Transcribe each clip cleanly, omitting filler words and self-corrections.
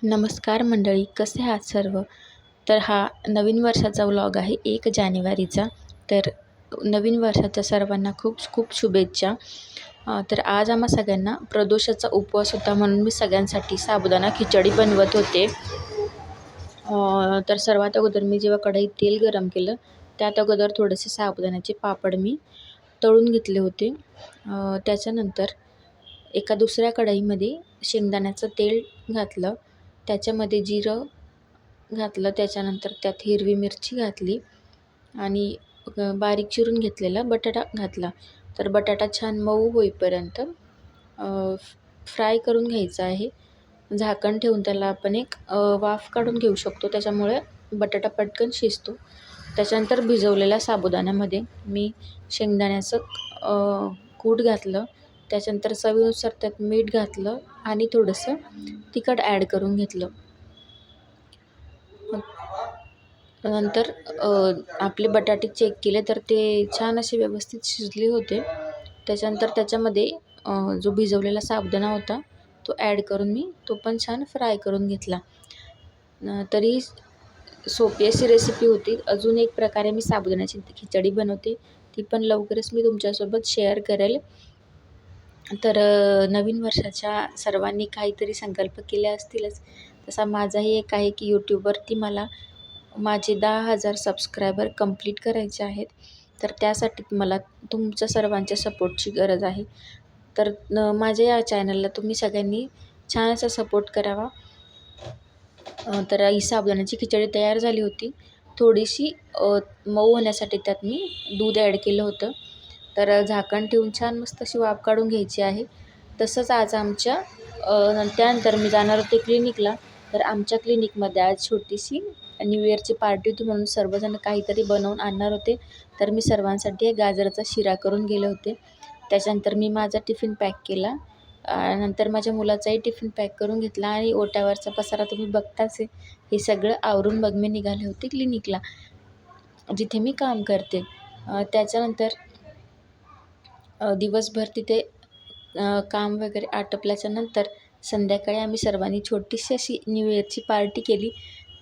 नमस्कार मंडळी, कसे आहात सर्व? तर हा नवीन वर्षाचा व्लॉग आहे 1 जानेवारीचा. तर नवीन वर्षाच्या सर्वांना खूप खूप शुभेच्छा. तर आज आम्हा सगळ्यांना प्रदोषाचा उपवास होता, म्हणून मी सगळ्यांसाठी साबुदाणा खिचडी बनवत होते. तर सर्वात अगोदर मी जेव्हा कढईत तेल गरम केलं, त्यात अगोदर थोडेसे साबुदाण्याचे पापड मी तळून घेतले होते. त्याच्यानंतर एका दुसऱ्या कढईमध्ये शेंगदाण्याचं तेल घातलं, त्याच्यामध्ये जिरं घातलं, त्याच्यानंतर त्यात हिरवी मिरची घातली आणि बारीक चिरून घेतलेला बटाटा घातला. तर बटाटा छान मऊ होईपर्यंत फ्राय करून घ्यायचा आहे. झाकण ठेवून त्याला आपण एक वाफ काढून घेऊ शकतो, त्याच्यामुळे बटाटा पटकन शिजतो. त्याच्यानंतर भिजवलेल्या साबुदाण्यामध्ये मी शेंगदाण्याचं कूट घातलं, त्याच्यानंतर चवीनुसार त्यात मीठ घातलं आणि थोडंसं तिखट ॲड करून घेतलं. नंतर आपले बटाटे चेक केले तर ते छान असे व्यवस्थित शिजले होते. त्याच्यानंतर त्याच्यामध्ये जो भिजवलेला साबुदाणा होता तो ॲड करून मी तो पण छान फ्राय करून घेतला. तरी सोपी अशी रेसिपी होती. अजून एक प्रकारे मी साबुदाण्याची खिचडी बनवते, ती पण लवकरच मी तुमच्यासोबत शेअर करेल. तर नवीन वर्षाच्या सर्वांनी काहीतरी संकल्प केले असतीलच. तसा माझाही एक आहे की यूट्यूबवरती मला माझे 10,000 सबस्क्रायबर कंप्लीट करायचे आहेत. तर त्यासाठी मला तुमच्या सर्वांच्या सपोर्टची गरज आहे. तर माझ्या या चॅनलला तुम्ही सगळ्यांनी छान असा सपोर्ट करावा. तर ही साबुदाण्याची खिचडी तयार झाली होती. थोडीशी मऊ होण्यासाठी त्यात मी दूध ॲड केलं होतं. तर झाकण ठेवून छान मस्त अशी वाफ काढून घ्यायची आहे. तसंच आज आमच्या त्यानंतर मी जाणार होते क्लिनिकला. तर आमच्या क्लिनिकमध्ये आज छोटीशी न्यू इयरची पार्टी होती, म्हणून सर्वजण काहीतरी बनवून आणणार होते. तर मी सर्वांसाठी गाजराचा शिरा करून गेले होते. त्याच्यानंतर मी माझा टिफिन पॅक केला. नंतर माझ्या मुलाचाही टिफिन पॅक करून घेतला आणि ओट्यावरचा पसारा तुम्ही बघताच आहे. हे सगळं आवरून मग मी निघाले होते क्लिनिकला, जिथे मी काम करते. त्याच्यानंतर दिवसभर तिथे काम वगैरे आटपल्याच्यानंतर संध्याकाळी आम्ही सर्वांनी छोटीशी अशी न्यू इयरची पार्टी केली.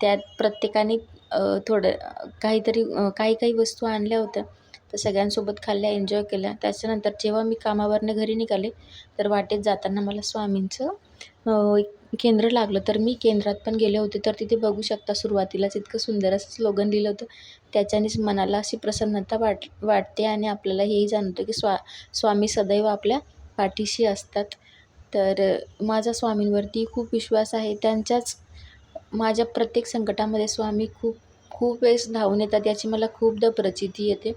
त्यात प्रत्येकाने थोडं काहीतरी काही वस्तू आणल्या होत्या, तर सगळ्यांसोबत खाल्ल्या, एन्जॉय केल्या. त्याच्यानंतर जेव्हा मी कामावरनं घरी निघाले, तर वाटेत जाताना मला स्वामींचं केंद्र लागलं. तर मी केंद्रात पण गेले होते. तर तिथे बघू शकता सुरुवातीलाच इतकं सुंदर असं स्लोगन लिहिलं होतं. त्याच्यानेच मनाला अशी प्रसन्नता वाटते आणि आपल्याला हेही जाणवतं की स्वामी सदैव आपल्या पाठीशी असतात. तर माझा स्वामींवरती खूप विश्वास आहे. त्यांच्याच माझ्या प्रत्येक संकटामध्ये स्वामी खूप वेळेस धावून येतात, याची मला खूपदा प्रचिती येते.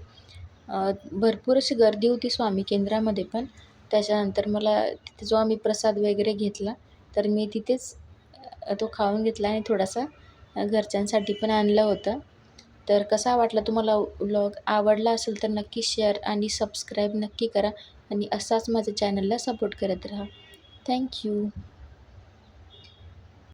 भरपूर अशी गर्दी होती स्वामी केंद्रामध्ये पण. त्याच्यानंतर मला तिथे जो आम्ही प्रसाद वगैरे घेतला, तर मी तिथेच तो खाऊन घेतला आणि थोडासा घरच्यांसाठी पण आणलं होतं. तर कसा वाटला तुम्हाला व्लॉग? आवडला असेल तर नक्की शेअर आणि सबस्क्राईब नक्की करा आणि असाच माझ्या चॅनलला सपोर्ट करत राहा. थँक्यू.